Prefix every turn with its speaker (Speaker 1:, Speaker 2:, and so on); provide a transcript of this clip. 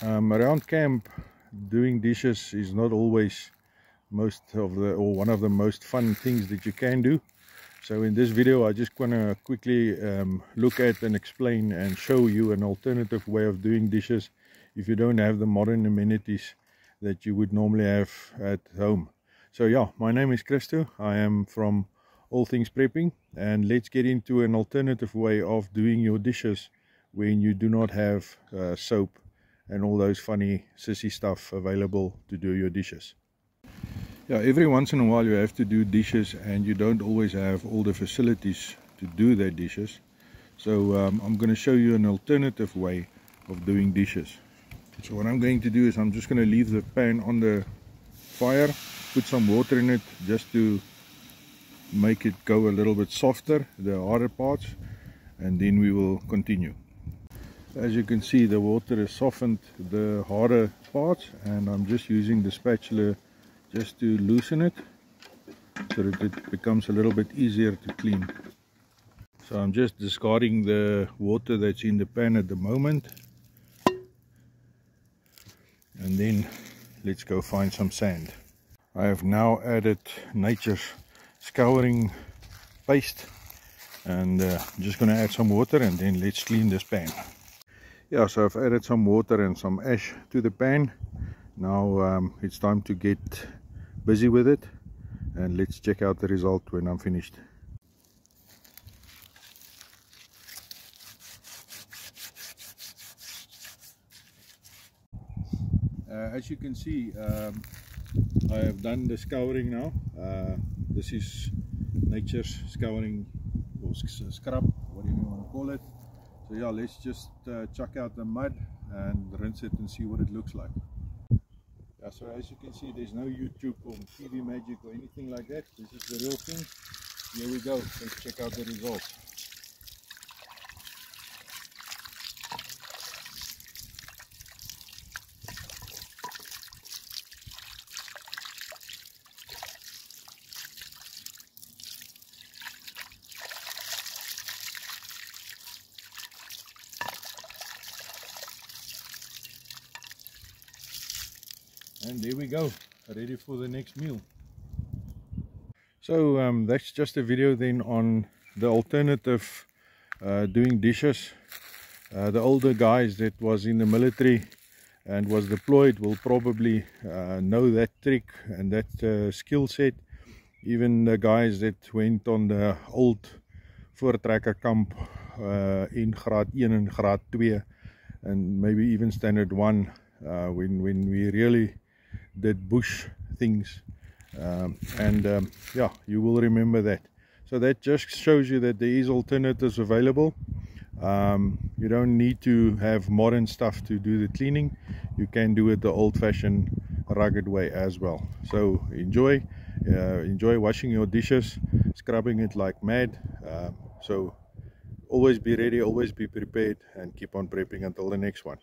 Speaker 1: Around camp, doing dishes is not always one of the most fun things that you can do. So in this video I just want to quickly look at and explain and show you an alternative way of doing dishes if you don't have the modern amenities that you would normally have at home. So yeah, my name is Christo. I am from All Things Prepping, and let's get into an alternative way of doing your dishes when you do not have soap and all those funny sissy stuff available to do your dishes. Yeah, every once in a while you have to do dishes and you don't always have all the facilities to do their dishes. So I'm going to show you an alternative way of doing dishes. So what I'm going to do is I'm just going to leave the pan on the fire, put some water in it just to make it go a little bit softer, the harder parts, and then we will continue. As you can see, the water has softened the harder parts, and I'm just using the spatula just to loosen it so that it becomes a little bit easier to clean. So I'm just discarding the water that's in the pan at the moment, and then let's go find some sand. I have now added Nature's scouring paste, and I'm just going to add some water and then let's clean this pan. Yeah, so I've added some water and some ash to the pan. Now it's time to get busy with it, and let's check out the result when I'm finished. As you can see, I have done the scouring now. This is Nature's scouring, or scrub, whatever you want to call it. So yeah, let's just chuck out the mud and rinse it and see what it looks like. Yeah, so as you can see, there's no YouTube or TV magic or anything like that. This is the real thing. Here we go. Let's check out the results. And there we go, ready for the next meal. So that's just a video then on the alternative doing dishes. The older guys that was in the military and was deployed will probably know that trick and that skill set. Even the guys that went on the old voortrekkerkamp in graad 1 and graad 2 and maybe even standard 1 when we really did bush things, yeah, you will remember that. So that just shows you that there is alternatives available. You don't need to have modern stuff to do the cleaning. You can do it the old-fashioned rugged way as well. So enjoy washing your dishes, scrubbing it like mad. So always be ready, always be prepared, and keep on prepping until the next one.